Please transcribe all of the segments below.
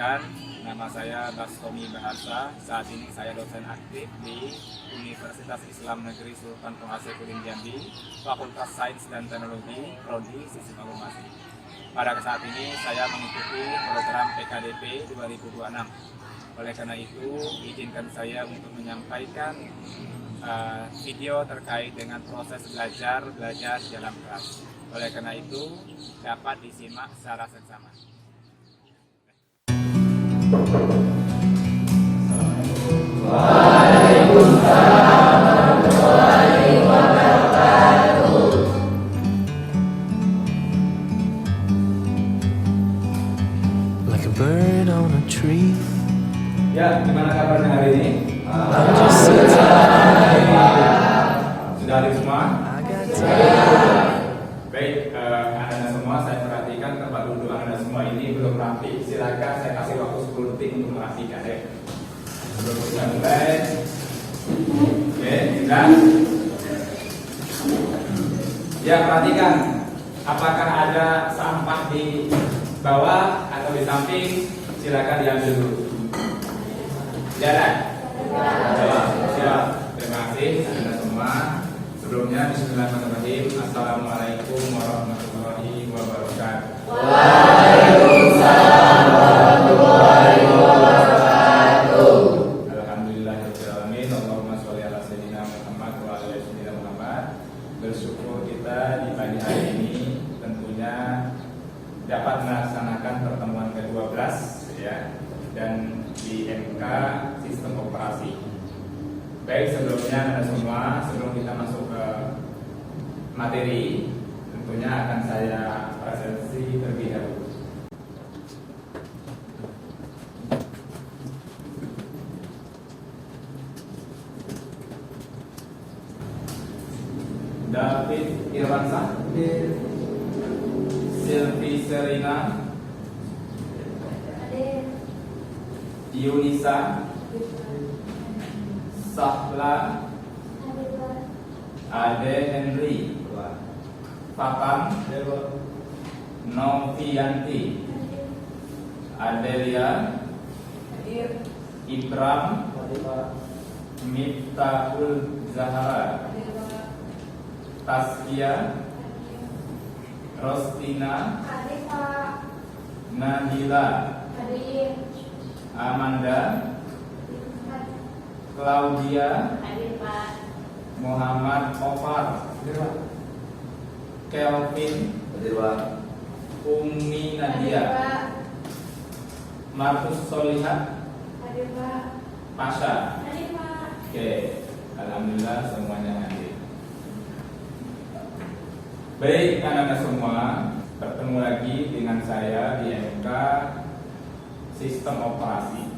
Perkenalkan, nama saya Bastomi Bahasa. Saat ini saya dosen aktif di Universitas Islam Negeri Sultan Tohasekuddin Jambi, Fakultas Sains dan Teknologi, Prodi Sistem Informasi. Pada saat ini saya mengikuti program PKDP 2026. Oleh karena itu, izinkan saya untuk menyampaikan video terkait dengan proses belajar dalam kelas. Oleh karena itu, dapat disimak secara seksama. Waalaikumsalam warahmatullahi wabarakatuh. Like a bird on a tree. Ya, gimana kabarnya hari ini? Sudah hari semua? Baik, Anda semua saya perhatikan tempat duduk Anda semua ini belum rapi. Silakan saya kasih waktu 10 detik untuk merapikan ya. Sebelum kita mulai. Oke, sudah. Ya, perhatikan apakah ada sampah di bawah atau di samping, silakan diambil dulu. Jalan. Siap. Terima kasih Anda semua. Sebelumnya bismillahirrahmanirrahim. Assalamualaikum warahmatullahi wabarakatuh. Waalaikumsalam warahmatullahi wabarakatuh. Alhamdulillahirabbil alamin. Allahumma sholli ala sayyidina Muhammad wa ala ali sayyidina Muhammad. Bersyukur kita di pagi hari ini tentunya dapat melaksanakan pertemuan ke-12 ya, dan di MK Sistem Operasi. Baik, sebelumnya Anda semua, sebelum kita masuk ke materi, tentunya akan saya presentasi terlebih dahulu. David Irwansyah, Silvi Serina, Yunisa, Sahla, Ade Henry, Fatam, Novianti, Adelia, Ibram, Miftahul Zahara, Taskia, Rostina, Nabila, Amanda, Claudia, Muhammad Ofar, Kelvin, Umi Nadia, Markus Solihat, Pasha. Oke, alhamdulillah semuanya hadir. Baik, anak-anak semua, bertemu lagi dengan saya di MK Sistem Operasi.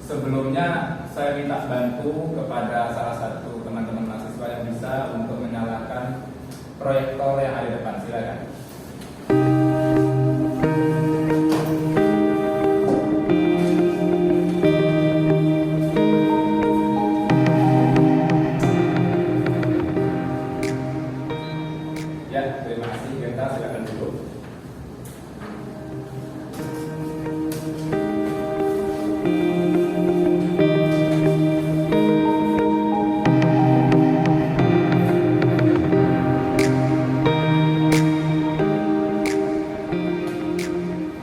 Sebelumnya saya minta bantu kepada salah satu teman-teman mahasiswa yang bisa untuk menyalakan proyektor yang ada di depan. Silakan. Ya, terima kasih. Kita silakan dulu.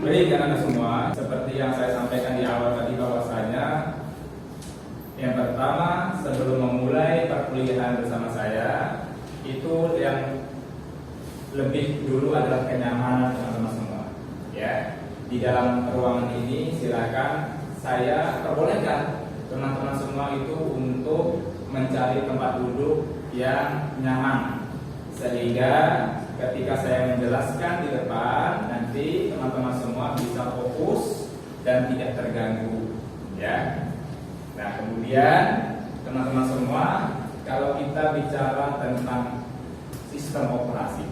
Baik, anak-anak semua, seperti yang saya sampaikan di awal tadi bahwasanya yang pertama, sebelum memulai perkuliahan bersama saya, itu yang lebih dulu adalah kenyamanan teman-teman semua. Ya, di dalam ruangan ini silakan saya perbolehkan teman-teman semua itu untuk mencari tempat duduk yang nyaman, sehingga ketika saya menjelaskan di depan, nanti teman-teman semua bisa fokus dan tidak terganggu, ya. Nah, kemudian teman-teman semua, kalau kita bicara tentang sistem operasi,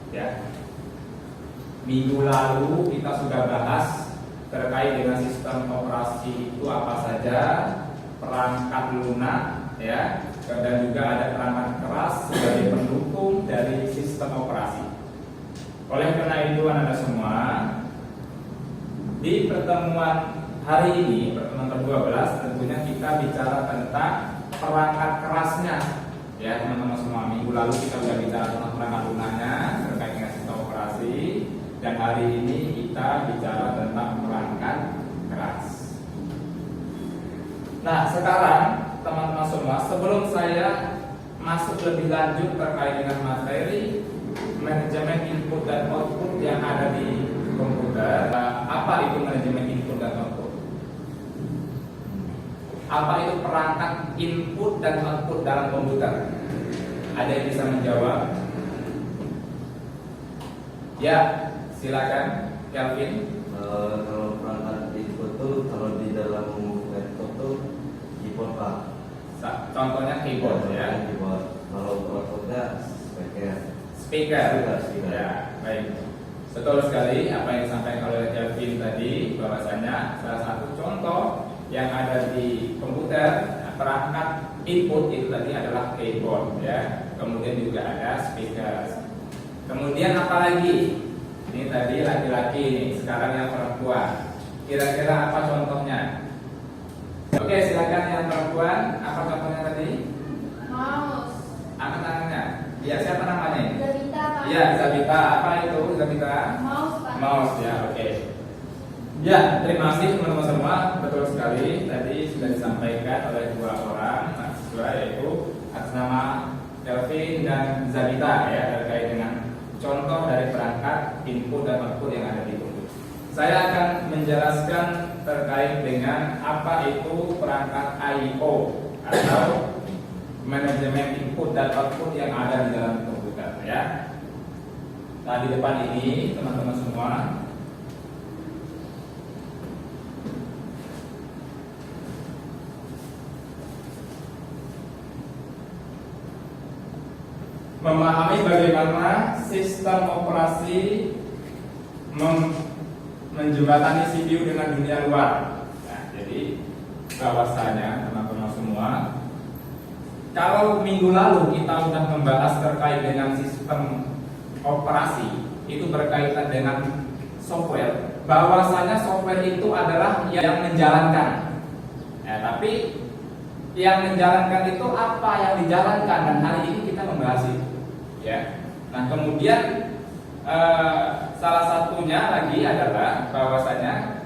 ya, minggu lalu kita sudah bahas terkait dengan sistem operasi itu apa saja, perangkat lunak, ya, dan juga ada perangkat keras sebagai pendukung dari sistem operasi. Oleh karena itu, anak-anak semua, Di pertemuan hari ini, pertemuan ke-12, tentunya kita bicara tentang perangkat kerasnya. Ya teman-teman semua, minggu lalu kita sudah bicara tentang perangkat lunaknya terkait dengan sistem operasi, dan hari ini kita bicara tentang perangkat keras. Nah sekarang teman-teman semua, sebelum saya masuk lebih lanjut terkait dengan materi manajemen input dan output yang ada di komputer, apa itu manajemen input dan output? Apa itu perangkat input dan output dalam komputer? Ada yang bisa menjawab? Ya, silakan, Kelvin. Kalau perangkat input tuh kalau di dalam laptop tuh keyboard Pak. Contohnya keyboard ya. Keyboard. Kalau outputnya Speaker. Speaker. Ya, baik. Betul sekali apa yang disampaikan oleh Kelvin tadi, bahwasanya salah satu contoh yang ada di komputer perangkat input itu tadi adalah keyboard ya. Kemudian juga ada speaker. Kemudian apa lagi? Ini tadi laki-laki nih, sekarang yang perempuan. Kira-kira apa contohnya? Oke, silakan yang perempuan. Apa contohnya tadi? Mouse. Angkat tangannya. Ya, siapa namanya? Zabita, Pak. Ya, Zabita. Apa itu Zabita? Mouse, Pak. Mouse ya, oke. Ya, terima kasih teman-teman semua. Betul sekali. Tadi sudah disampaikan oleh dua orang mahasiswa, yaitu atas nama Kelvin dan Zabita ya, terkait dengan contoh dari perangkat input dan output yang ada di komputer. Saya akan menjelaskan terkait dengan apa itu perangkat I/O atau manajemen input dan output yang ada di dalam komputer ya. Nah, di depan ini teman-teman semua, memahami bagaimana sistem operasi menjembatani CPU dengan dunia luar. Nah, jadi bahwasanya teman-teman semua, kalau minggu lalu kita sudah membahas terkait dengan sistem operasi, itu berkaitan dengan software. Bahwasanya software itu adalah yang menjalankan. Tapi yang menjalankan itu apa yang dijalankan, dan hari ini kita membahas itu. Ya. Nah kemudian salah satunya lagi adalah bahwasanya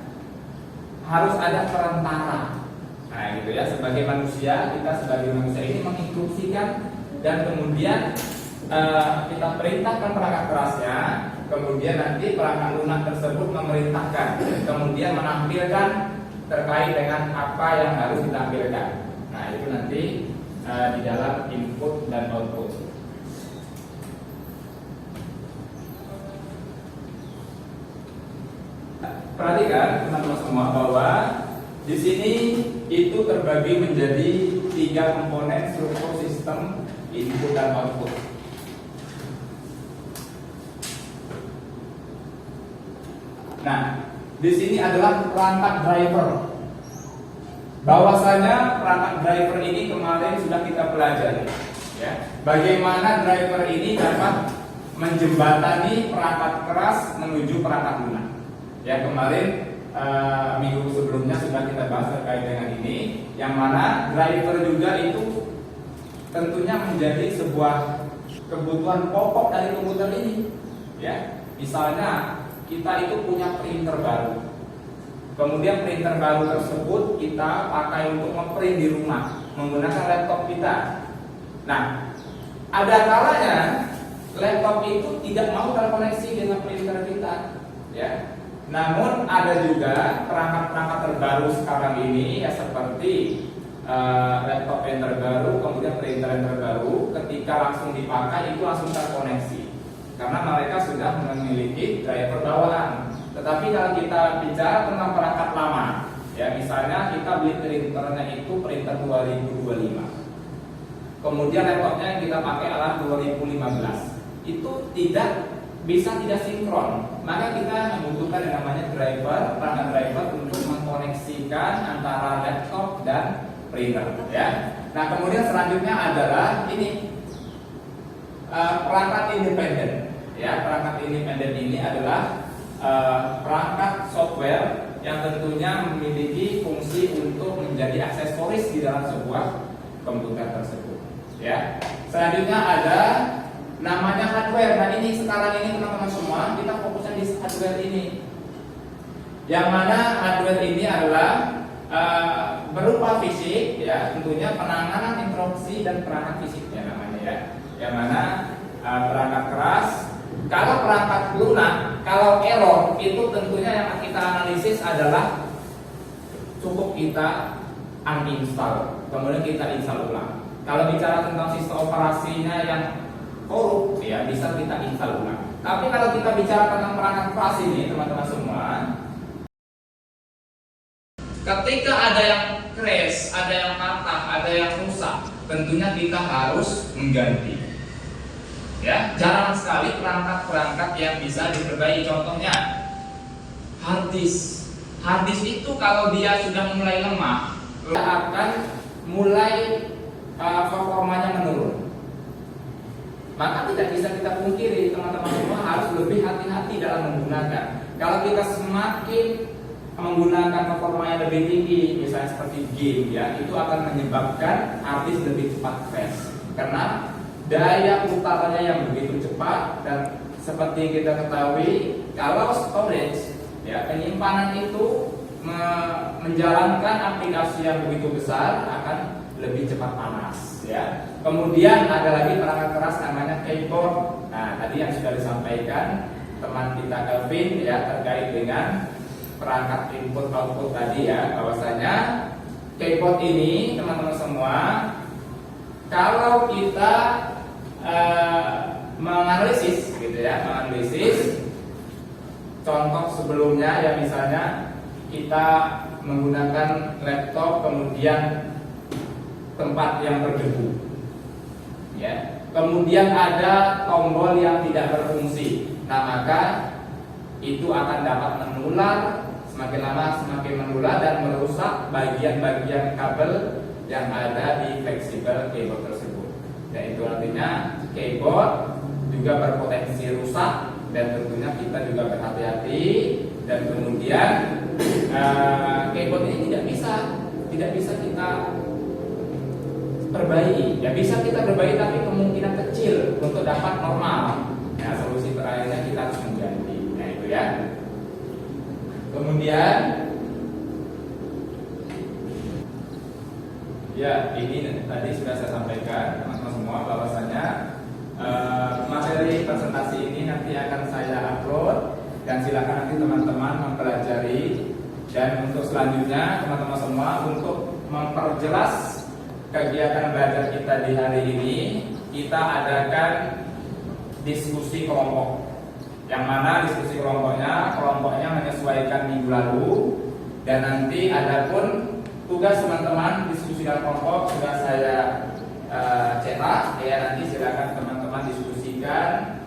harus ada perantara. Nah gitu ya, sebagai manusia, kita sebagai manusia ini menginstruksikan dan kemudian kita perintahkan perangkat kerasnya, kemudian nanti perangkat lunak tersebut memerintahkan, kemudian menampilkan terkait dengan apa yang harus ditampilkan. Nah itu nanti di dalam input dan output. Perhatikan teman-teman semua bahwa di sini itu terbagi menjadi 3 komponen struktur sistem input dan output. Nah, di sini adalah perangkat driver. Bahwasanya perangkat driver ini kemarin sudah kita pelajari, ya. Bagaimana driver ini dapat menjembatani perangkat keras menuju perangkat lunak. Ya, kemarin minggu sebelumnya sudah kita bahas terkait dengan ini, yang mana driver juga itu tentunya menjadi sebuah kebutuhan pokok dari komputer ini. Ya, misalnya kita itu punya printer baru, kemudian printer baru tersebut kita pakai untuk ngeprint di rumah menggunakan laptop kita. Nah, ada kalanya laptop itu tidak mau terkoneksi dengan printer kita, ya. Namun ada juga perangkat-perangkat terbaru sekarang ini ya, seperti laptop yang terbaru, kemudian printer yang terbaru, ketika langsung dipakai itu langsung terkoneksi karena mereka sudah memiliki driver bawaan. Tetapi kalau kita bicara tentang perangkat lama, ya misalnya kita beli printernya itu printer 2025, kemudian laptopnya yang kita pakai adalah 2015, itu tidak sinkron, maka kita membutuhkan yang namanya driver, perangkat driver untuk mengkoneksikan antara laptop dan printer, ya. Nah kemudian selanjutnya adalah ini perangkat independen, ya. Perangkat independen ini adalah perangkat software yang tentunya memiliki fungsi untuk menjadi aksesoris di dalam sebuah komputer tersebut. Ya. Selanjutnya ada namanya hardware. Nah ini sekarang ini teman-teman semua kita fokusnya di hardware ini. Yang mana hardware ini adalah berupa fisik, ya tentunya penanganan interupsi dan perangkat fisiknya namanya ya. Yang mana perangkat keras, kalau perangkat lunak, kalau error itu tentunya yang kita analisis adalah cukup kita uninstall, kemudian kita install ulang. Kalau bicara tentang sistem operasinya yang korup, ya bisa kita install ulang. Tapi kalau kita bicara tentang perangkat keras ini, teman-teman semua, ketika ada yang crash, ada yang patah, ada yang rusak, tentunya kita harus mengganti. Ya, jarang sekali perangkat-perangkat yang bisa diperbaiki. Contohnya hard disk. Hard disk itu kalau dia sudah mulai lemah, dia akan mulai performanya menurun. Maka tidak bisa kita pungkiri, teman-teman semua harus lebih hati-hati dalam menggunakan. Kalau kita semakin menggunakan performa yang lebih tinggi, misalnya seperti game, ya itu akan menyebabkan hard disk lebih cepat crash karena daya putarannya yang begitu cepat. Dan seperti kita ketahui, kalau storage, ya penyimpanan itu menjalankan aplikasi yang begitu besar akan lebih cepat panas, ya. Kemudian ada lagi perangkat keras namanya keyboard. Nah, tadi yang sudah disampaikan teman kita Kelvin ya terkait dengan perangkat input output tadi ya, bahwasanya keyboard ini teman-teman semua kalau kita menganalisis gitu ya, menganalisis contoh sebelumnya ya, misalnya kita menggunakan laptop kemudian tempat yang berdebu ya, kemudian ada tombol yang tidak berfungsi. Nah maka itu akan dapat menular, semakin lama semakin menular dan merusak bagian-bagian kabel yang ada di fleksibel keyboard tersebut. Dan itu artinya keyboard juga berpotensi rusak dan tentunya kita juga berhati-hati. Dan kemudian keyboard ini tidak bisa kita perbaiki. Ya bisa kita perbaiki tapi kemungkinan kecil untuk dapat normal. Nah solusi terakhirnya kita harus mengganti. Nah itu ya. Kemudian ya ini tadi sudah saya sampaikan teman-teman semua bahwasanya materi presentasi ini nanti akan saya upload dan silakan nanti teman-teman mempelajari. Dan untuk selanjutnya teman-teman semua untuk memperjelas kegiatan belajar kita di hari ini, kita adakan diskusi kelompok. Yang mana diskusi kelompoknya menyesuaikan minggu lalu. Dan nanti adapun tugas teman-teman diskusi dalam kelompok sudah saya cetak ya, nanti silakan teman-teman diskusikan.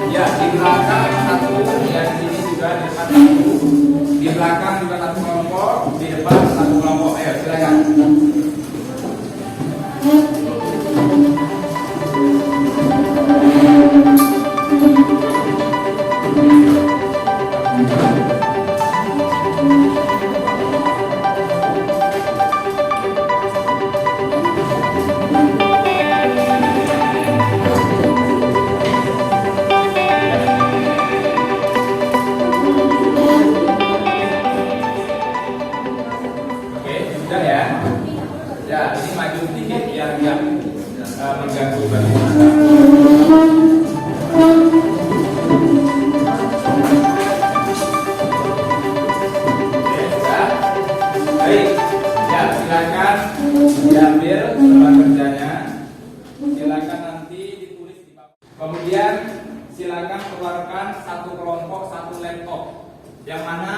Ya, di belakang satu, ya di sini juga di depan satu, di belakang juga satu kelompok, di depan satu kelompok. Ayo silakan. Oke, sudah ya. Ya, ini maju sedikit biar nggak mengganggu bagaimana. Oke, sudah. Baik, ya silakan diambil tempat kerjanya. Silakan nanti ditulis di bawah. Kemudian silakan keluarkan satu kelompok satu laptop. Yang mana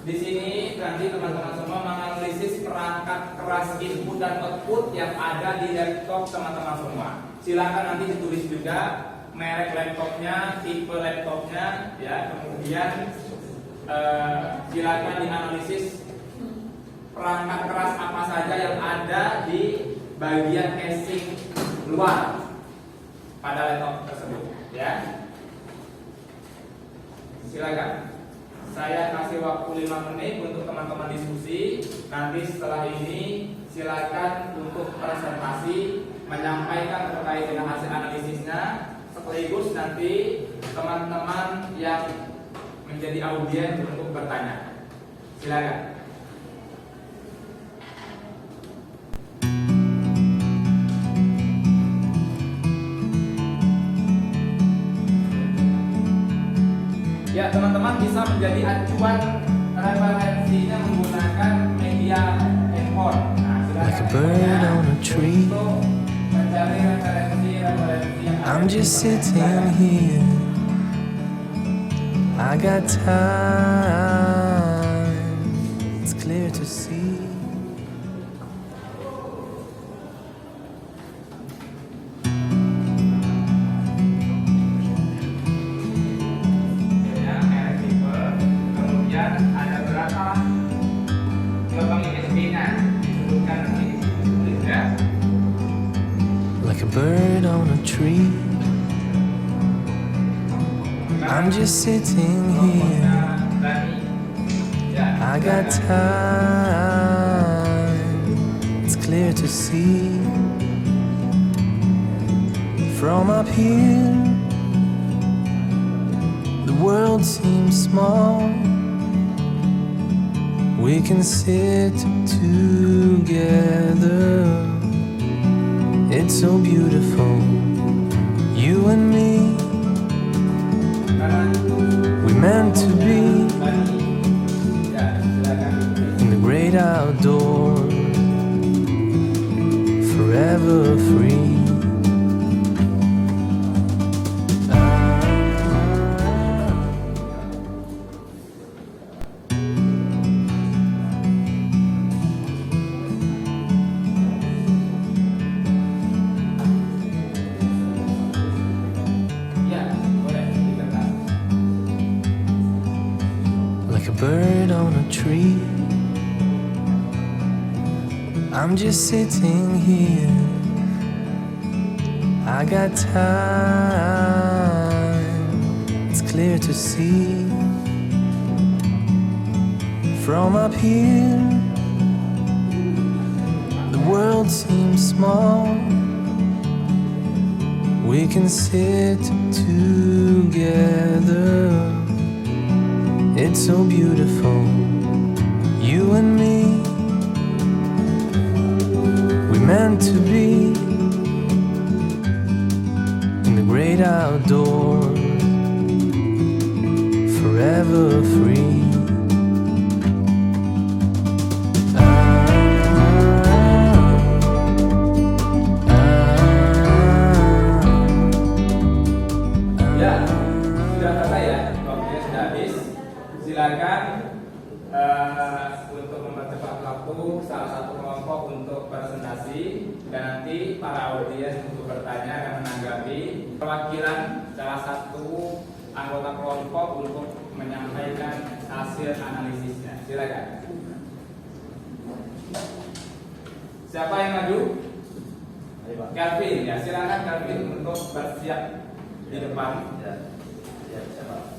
di sini nanti teman-teman semua menganalisis perangkat keras input dan output yang ada di laptop teman-teman semua. Silakan nanti ditulis juga merek laptopnya, tipe laptopnya, ya. Kemudian silakan dianalisis perangkat keras apa saja yang ada di bagian casing luar pada laptop tersebut, ya. Silakan. Saya kasih waktu 5 menit untuk teman-teman diskusi. Nanti setelah ini silakan untuk presentasi menyampaikan terkait dengan hasil analisisnya, sekaligus nanti teman-teman yang menjadi audiens untuk bertanya. Silakan. Ya, teman-teman bisa menjadi acuan referensinya menggunakan media handphone. Nah, Like a silakan bird on a tree. untuk mencari referensi yang ada I'm di just depan sitting Anda. here. I got time. It's clear to see. Ya, merek tipe. Kemudian ada berapa gelombang USB-nya disebutkan nanti di sini tulis, ya. Like a bird on a tree. I'm just sitting here. I got time. It's clear to see. From up here, the world seems small. We can sit together. It's so beautiful. You and me, we meant to be Ya, silakan. in the great outdoors, forever free. Ya, boleh dikatakan. Like a bird on a tree, I'm just sitting here. I got time. It's clear to see. From up here, the world seems small. We can sit together. It's so beautiful. You and me, we meant to be in the great outdoors, forever free. Ya, sudah selesai ya, waktunya sudah habis. Silakan untuk mempercepat waktu salah satu kelompok untuk presentasi, dan nanti para audiens untuk bertanya dan menanggapi perwakilan salah satu anggota kelompok untuk menyampaikan hasil analisisnya. Silakan. Siapa yang maju? Ayo, Pak. Calvin, ya silakan Calvin untuk bersiap di depan. Ya, ya, siapa?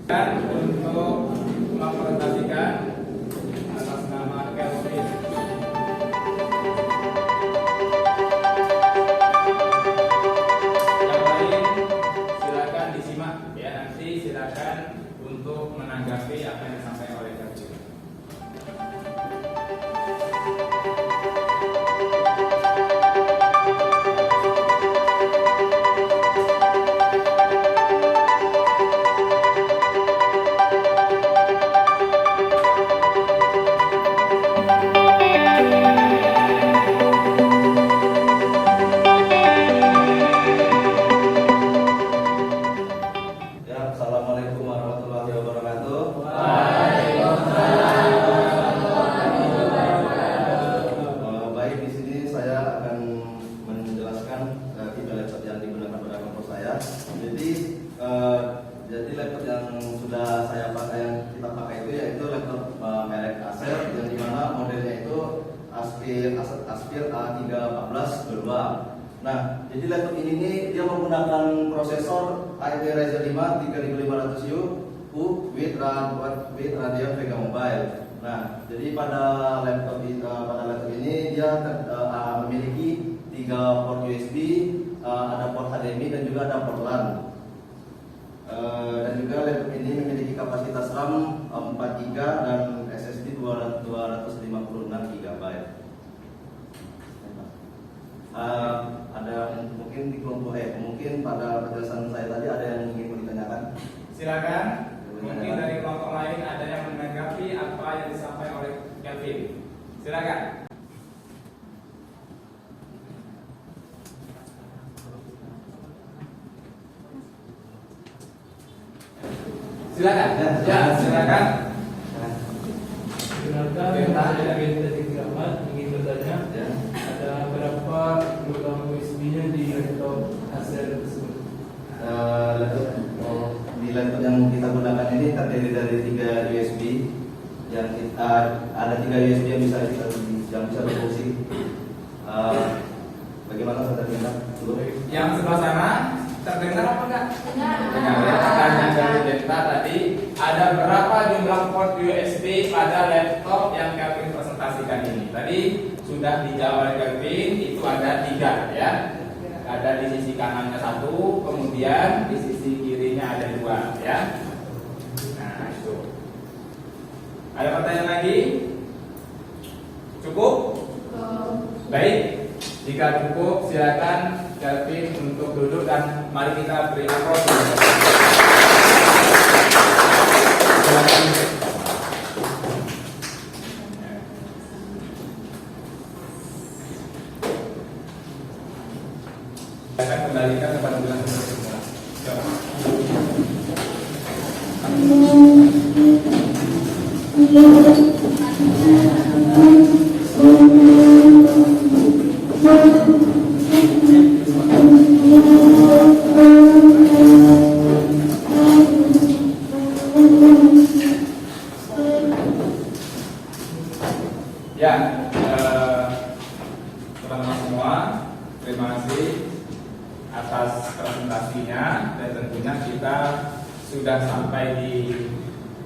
Dan untuk mempresentasikan atas nama Calvin. Yang lain silakan disimak ya, nanti silakan untuk menanggapi apa yang disampaikan oleh Calvin. Aspir A314 kedua. Nah, jadi laptop ini nih dia menggunakan prosesor AMD Ryzen 5 3500U with Radeon Vega Mobile. Nah, jadi pada laptop ini dia memiliki 3 port USB, ada port HDMI dan juga ada port LAN. Dan juga laptop ini memiliki kapasitas RAM 4GB dan SSD 256 GB. Ada mungkin di kelompok mungkin pada penjelasan saya tadi ada yang ingin ditanyakan. Silakan. Mungkin dari kelompok lain ada yang menanggapi apa yang disampaikan oleh Kelvin. Silakan. Silakan. Ya, silakan. Perkenalkan, saya Detik Rahmat ingin bertanya, Ya. ada berapa gelombang USB-nya di laptop Acer tersebut? Di laptop yang kita gunakan ini terdiri dari 3 USB yang ada 3 USB yang bisa berfungsi. Bagaimana saudara Dina? Yang sebelah sana terdengar apa enggak? Dengar. Dengar ya. Pertanyaan dari Denta tadi, ada berapa jumlah port USB pada laptop yang Kelvin presentasikan ini? Tadi sudah dijawab oleh Kelvin, itu ada 3 ya. Ada di sisi kanannya 1, kemudian di sisi kirinya ada 2 ya. Nah itu. Ada pertanyaan lagi? Cukup? Baik. Jika cukup, silakan Kelvin untuk duduk dan mari kita beri aplaus. Silakan. Akan kembalikan kepada bulan semula. Coba. Ya, teman-teman semua, terima kasih atas presentasinya dan tentunya kita sudah sampai di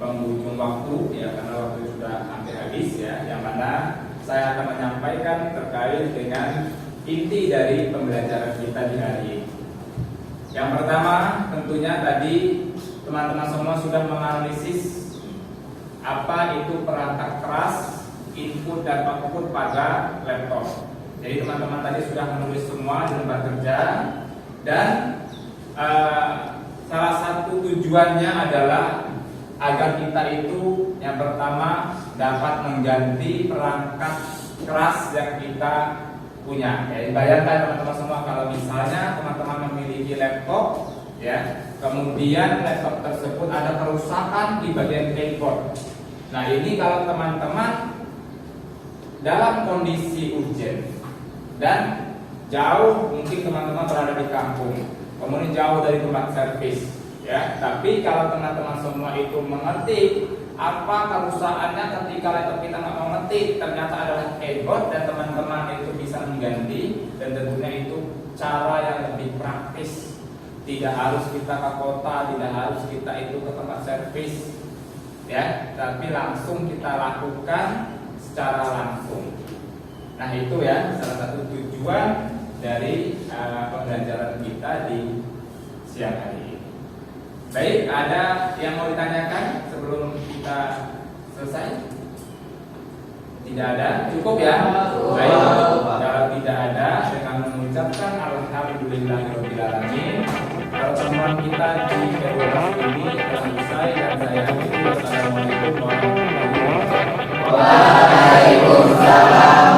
penghujung waktu ya, karena waktu sudah hampir habis ya, yang mana saya akan menyampaikan terkait dengan inti dari pembelajaran kita di hari ini. Yang pertama tentunya tadi teman-teman semua sudah menganalisis apa itu perangkat keras, input dan output pada laptop. Jadi teman-teman tadi sudah menulis semua di lembar kerja dan salah satu tujuannya adalah agar kita itu yang pertama dapat mengganti perangkat keras yang kita punya. Ya, bayangkan teman-teman semua kalau misalnya teman-teman memiliki laptop, ya, kemudian laptop tersebut ada kerusakan di bagian keyboard. Nah ini kalau teman-teman dalam kondisi urgent dan jauh, mungkin teman-teman berada di kampung, kemudian jauh dari tempat servis, ya. Tapi kalau teman-teman semua itu mengerti apa kerusakannya ketika laptop kita nggak mau ngetik, ternyata adalah keyboard dan teman-teman itu bisa mengganti, dan tentunya itu cara yang lebih praktis. Tidak harus kita ke kota, tidak harus kita itu ke tempat servis, ya, tapi langsung kita lakukan secara langsung. Nah itu ya salah satu tujuan dari pembelajaran kita di siang hari ini. Baik, ada yang mau ditanyakan sebelum kita selesai? Tidak ada, cukup ya? Baik, kalau tidak ada, dengan mengucapkan alhamdulillahirobbilalamin, pertemuan kita di kedua waktu ini selesai dan saya akhiri. Wassalamualaikum warahmatullahi wabarakatuh. Waalaikumsalam.